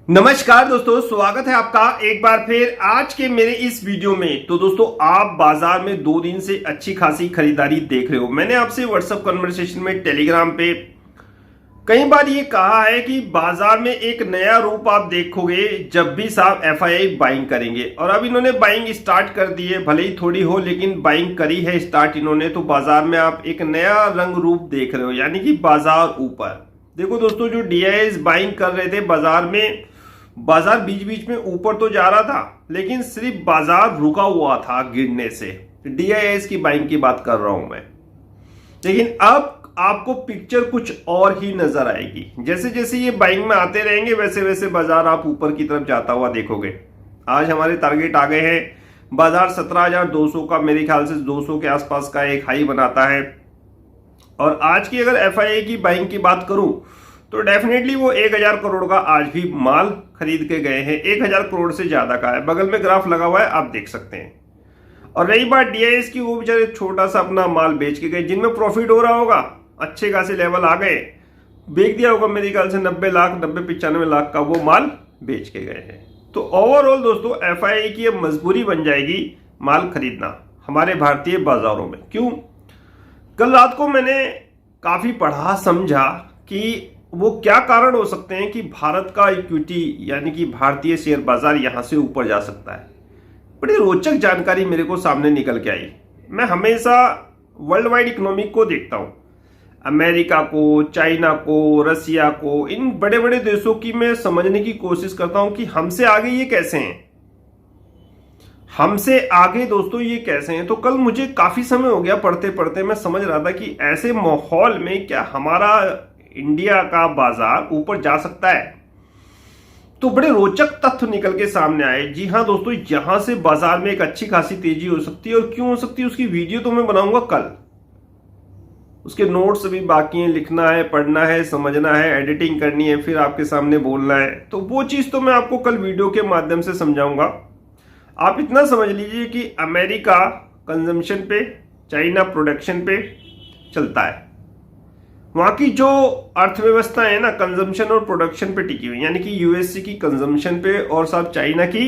नमस्कार दोस्तों, स्वागत है आपका एक बार फिर आज के मेरे इस वीडियो में। तो दोस्तों, आप बाजार में 2 दिन से अच्छी खासी खरीदारी देख रहे हो। मैंने आपसे व्हाट्सएप कन्वर्सेशन में, टेलीग्राम पे कई बार ये कहा है कि बाजार में एक नया रूप आप देखोगे जब भी साहब एफआईआई बाइंग करेंगे। और अब इन्होंने बाइंग स्टार्ट कर दी है, भले ही थोड़ी हो लेकिन बाइंग करी है स्टार्ट इन्होंने। तो बाजार में आप एक नया रंग रूप देख रहे हो, यानी कि बाजार ऊपर। देखो दोस्तों, जो डीआईएस बाइंग कर रहे थे बाजार में, बाजार बीच बीच में ऊपर तो जा रहा था लेकिन सिर्फ बाजार रुका हुआ था गिरने से। डीआईएस की बाइंग की बात कर रहा हूं मैं। लेकिन अब आपको पिक्चर कुछ और ही नजर आएगी। जैसे जैसे ये बाइंग में आते रहेंगे वैसे वैसे बाजार आप ऊपर की तरफ जाता हुआ देखोगे। आज हमारे टारगेट आ गए हैं। बाजार 17,200 का, मेरे ख्याल से 200 के आसपास का एक हाई बनाता है। और आज की अगर एफआईआई की बाइंग की बात करूं तो डेफिनेटली वो 1,000 करोड़ का आज भी माल खरीद के गए हैं। 1,000 करोड़ से ज्यादा का है। बगल में ग्राफ लगा हुआ है, आप देख सकते हैं। और रही बात डीआईएस की, वो बेचारे छोटा सा अपना माल बेच के गए। जिनमें प्रॉफिट हो रहा होगा, अच्छे खासे लेवल आ गए, बेच दिया होगा मेरे ख्याल से 90 लाख 90-95 लाख का वो माल बेच के गए हैं। तो ओवरऑल दोस्तों, एफआईआई की अब मजबूरी बन जाएगी माल खरीदना हमारे भारतीय बाजारों में। क्यों? कल रात को मैंने काफी पढ़ा, समझा कि वो क्या कारण हो सकते हैं कि भारत का इक्विटी यानी कि भारतीय शेयर बाजार यहां से ऊपर जा सकता है। बड़ी रोचक जानकारी मेरे को सामने निकल के आई। मैं हमेशा वर्ल्ड वाइड इकोनॉमिक को देखता हूं, अमेरिका को, चाइना को, रसिया को, इन बड़े बड़े देशों की मैं समझने की कोशिश करता हूं कि हमसे आगे ये कैसे हैं, हमसे आगे दोस्तों ये कैसे हैं। तो कल मुझे काफी समय हो गया पढ़ते पढ़ते, मैं समझ रहा था कि ऐसे माहौल में क्या हमारा इंडिया का बाजार ऊपर जा सकता है। तो बड़े रोचक तथ्य निकल के सामने आए। जी हां दोस्तों, यहां से बाजार में एक अच्छी खासी तेजी हो सकती है। और क्यों हो सकती है उसकी वीडियो तो मैं बनाऊंगा कल। उसके नोट्स भी बाकी हैं, लिखना है, पढ़ना है, समझना है, एडिटिंग करनी है, फिर आपके सामने बोलना है। तो वो चीज तो मैं आपको कल वीडियो के माध्यम से समझाऊंगा। आप इतना समझ लीजिए कि अमेरिका कंजम्पशन पे, चाइना प्रोडक्शन पे चलता है। वहां की जो अर्थव्यवस्था है ना, कंजम्पशन और प्रोडक्शन पे टिकी हुई, यानी कि यूएसए की कंजम्पशन पे और साथ चाइना की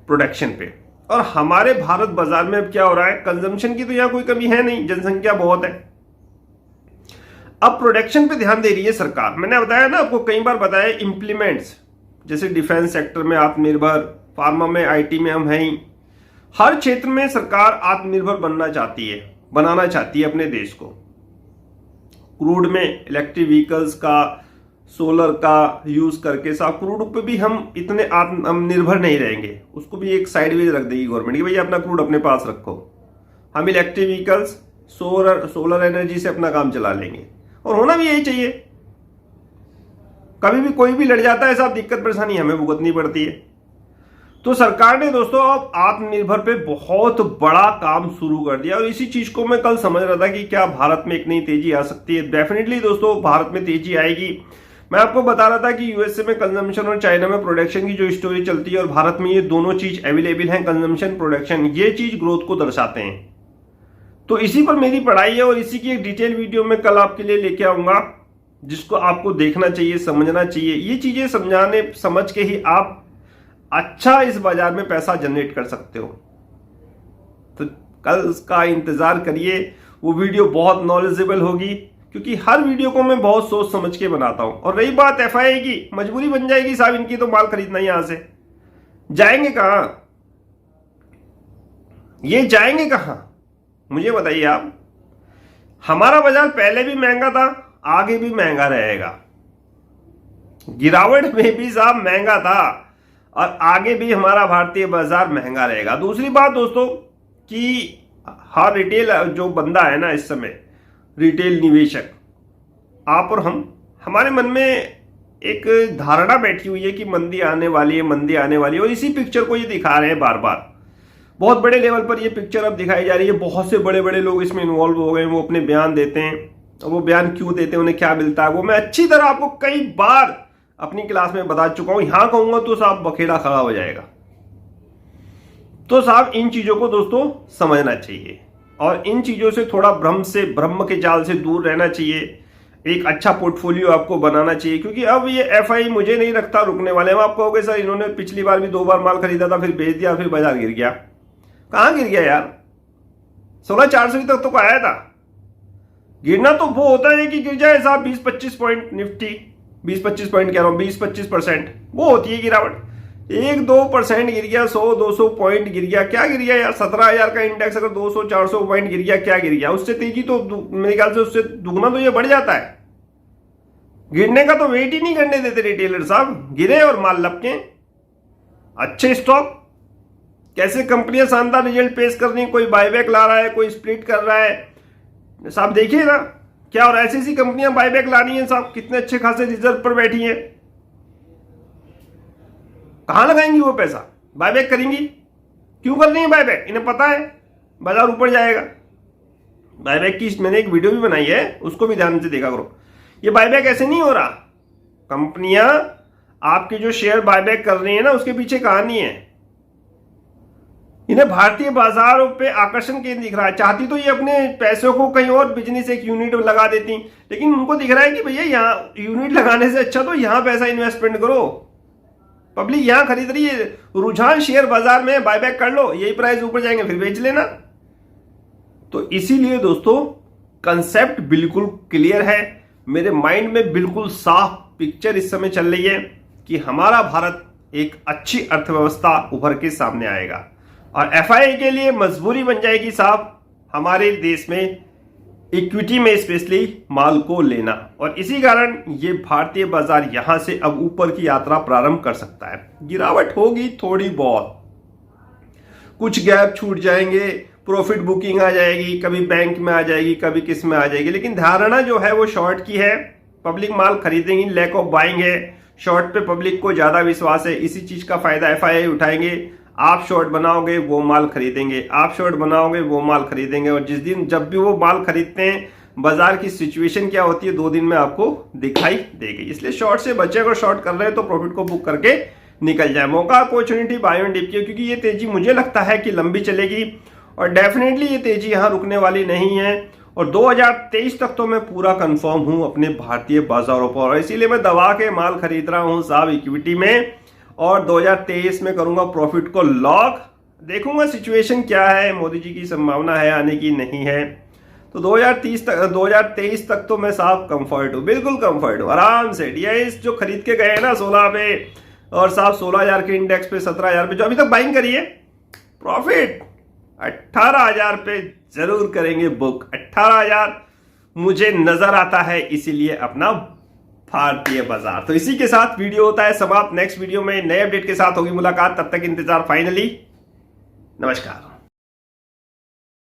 प्रोडक्शन पे। और हमारे भारत बाजार में अब क्या हो रहा है, कंजम्पशन की तो यहां कोई कमी है नहीं, जनसंख्या बहुत है। अब प्रोडक्शन पे ध्यान दे रही है सरकार। मैंने बताया ना आपको, कई बार बताया, इंप्लीमेंट्स जैसे डिफेंस सेक्टर में आत्मनिर्भर, फार्मा में, आईटी में हम हैं ही। हर क्षेत्र में सरकार आत्मनिर्भर बनना चाहती है, बनाना चाहती है अपने देश को। क्रूड में इलेक्ट्रिक व्हीकल्स का, सोलर का यूज करके साहब क्रूड पे भी हम इतने आत्मनिर्भर नहीं रहेंगे। उसको भी एक साइडवेज रख देगी गवर्नमेंट कि भैया अपना क्रूड अपने पास रखो, हम इलेक्ट्रिक व्हीकल्स, सोलर एनर्जी से अपना काम चला लेंगे। और होना भी यही चाहिए। कभी भी कोई भी लड़ जाता है साहब, दिक्कत परेशानी हमें भुगतनी पड़ती है। तो सरकार ने दोस्तों अब आत्मनिर्भर पे बहुत बड़ा काम शुरू कर दिया। और इसी चीज को मैं कल समझ रहा था कि क्या भारत में एक नई तेजी आ सकती है। डेफिनेटली दोस्तों भारत में तेजी आएगी। मैं आपको बता रहा था कि यूएसए में कंजम्पशन और चाइना में प्रोडक्शन की जो स्टोरी चलती है, और भारत में ये दोनों चीज अवेलेबल है, कंजम्पशन प्रोडक्शन, ये चीज ग्रोथ को दर्शाते हैं। तो इसी पर मेरी पढ़ाई है और इसी की एक डिटेल वीडियो में कल आपके लिए लेके आऊंगा, जिसको आपको देखना चाहिए, समझना चाहिए। ये चीजें समझ के ही आप अच्छा इस बाजार में पैसा जनरेट कर सकते हो। तो कल उसका इंतजार करिए, वो वीडियो बहुत नॉलेजेबल होगी, क्योंकि हर वीडियो को मैं बहुत सोच समझ के बनाता हूं। और रही बात एफआईआई की, मजबूरी बन जाएगी साहब इनकी तो माल खरीदना। यहां से जाएंगे कहां, ये जाएंगे कहां, मुझे बताइए आप। हमारा बाजार पहले भी महंगा था, आगे भी महंगा रहेगा। गिरावट में भी साहब महंगा था और आगे भी हमारा भारतीय बाजार महंगा रहेगा। दूसरी बात दोस्तों कि हर रिटेल जो बंदा है ना इस समय, रिटेल निवेशक, आप और हम, हमारे मन में एक धारणा बैठी हुई है कि मंदी आने वाली है, मंदी आने वाली है। और इसी पिक्चर को ये दिखा रहे हैं बार बार, बहुत बड़े लेवल पर ये पिक्चर अब दिखाई जा रही है। बहुत से बड़े बड़े लोग इसमें इन्वॉल्व हो गए, वो अपने बयान देते हैं। और वो बयान क्यों देते हैं, उन्हें क्या मिलता है, वो मैं अच्छी तरह आपको कई बार अपनी क्लास में बता चुका हूं। यहां कहूंगा तो साहब बखेड़ा खड़ा हो जाएगा। तो साहब इन चीजों को दोस्तों समझना चाहिए और इन चीजों से थोड़ा भ्रम के जाल से दूर रहना चाहिए। एक अच्छा पोर्टफोलियो आपको बनाना चाहिए, क्योंकि अब ये एफआई मुझे नहीं लगता रुकने वाले हैं। आप कहोगे सर इन्होंने पिछली बार भी 2 बार माल खरीदा था, फिर बेच दिया, फिर बाजार गिर गया। कहां गिर गया यार? 16,400 तक तो आया था। गिरना तो वो होता है कि गिर जाए साहब 20-25 पॉइंट, निफ्टी 20-25 पॉइंट कह रहा हूं, 20-25%, वो होती है गिरावट। 1-2% गिर गया, 100-200 पॉइंट गिर गया, क्या गिर गया यार? 17,000 का इंडेक्स अगर 200-400 पॉइंट गिर गया, क्या गिर गया? उससे तेजी तो मेरे ख्याल से उससे दुगना तो ये बढ़ जाता है। गिरने का तो वेट ही नहीं करने देते रिटेलर साहब, गिरे और माल लपके। अच्छे स्टॉक, कैसे कंपनियां शानदार रिजल्ट पेश कर रही हैं, कोई बायबैक ला रहा है, कोई स्प्लिट कर रहा है साहब, देखिए ना क्या। और ऐसी ऐसी कंपनियां बायबैक लानी है साहब, कितने अच्छे खासे रिजर्व पर बैठी हैं। कहां लगाएंगी वो पैसा? बायबैक करेंगी? क्यों कर रही है बायबैक? इन्हें पता है बाजार ऊपर जाएगा। बायबैक की मैंने एक वीडियो भी बनाई है, उसको भी ध्यान से देखा करो। ये बायबैक ऐसे नहीं हो रहा। कंपनियां आपके जो शेयर बायबैक कर रही है ना, उसके पीछे कहानी है। इन्हें भारतीय बाजारों पे आकर्षण केंद्र दिख रहा है। चाहती तो ये अपने पैसों को कहीं और बिजनेस एक यूनिट लगा देती, लेकिन उनको दिख रहा है कि भैया यहाँ यूनिट लगाने से अच्छा तो यहां पैसा इन्वेस्टमेंट करो। पब्लिक यहां खरीद रही है, रुझान शेयर बाजार में, बायबैक कर लो, यही प्राइस ऊपर जाएंगे फिर बेच लेना। तो इसीलिए दोस्तों कंसेप्ट बिल्कुल क्लियर है, मेरे माइंड में बिल्कुल साफ पिक्चर इस समय चल रही है कि हमारा भारत एक अच्छी अर्थव्यवस्था उभर के सामने आएगा और एफआई के लिए मजबूरी बन जाएगी साहब हमारे देश में इक्विटी में स्पेशली माल को लेना। और इसी कारण ये भारतीय बाजार यहां से अब ऊपर की यात्रा प्रारंभ कर सकता है। गिरावट होगी थोड़ी बहुत, कुछ गैप छूट जाएंगे, प्रॉफिट बुकिंग आ जाएगी, कभी बैंक में आ जाएगी, कभी किस में आ जाएगी, लेकिन धारणा जो है वो शॉर्ट की है। पब्लिक माल खरीदेंगी, लैक ऑफ बाइंग है, शॉर्ट पे पब्लिक को ज्यादा विश्वास है, इसी चीज का फायदा एफआई उठाएंगे। आप शॉर्ट बनाओगे वो माल खरीदेंगे, आप शॉर्ट बनाओगे वो माल खरीदेंगे, और जिस दिन जब भी वो माल खरीदते हैं बाजार की सिचुएशन क्या होती है 2 दिन में आपको दिखाई देगी। इसलिए शॉर्ट से बचे, अगर शॉर्ट कर रहे हैं तो प्रॉफिट को बुक करके निकल जाए। मौका अपॉर्चुनिटी बाय ऑन डिप की, क्योंकि ये तेजी मुझे लगता है कि लंबी चलेगी और डेफिनेटली ये तेजी यहां रुकने वाली नहीं है। और 2023 तक तो मैं पूरा कंफर्म हूं अपने भारतीय बाजारों पर, और इसीलिए मैं दबा के माल खरीद रहा हूं साहब इक्विटी में, और 2023 में करूंगा प्रॉफिट को लॉक। देखूंगा सिचुएशन क्या है, मोदी जी की संभावना है आने की, नहीं है तो 2023 तक तो मैं साहब कंफर्ट हूं, बिल्कुल कंफर्ट हूं, आराम से। डीआईएस जो खरीद के गए ना 16 पे, और साहब 16,000 के इंडेक्स पे, 17,000 पे जो अभी तक बाइंग करी है, प्रॉफिट 18,000 पे जरूर करेंगे बुक। 18,000 मुझे नजर आता है, इसीलिए अपना भारतीय बाजार। तो इसी के साथ वीडियो होता है समाप्त। नेक्स्ट वीडियो में नए अपडेट के साथ होगी मुलाकात, तब तक इंतजार। फाइनली नमस्कार।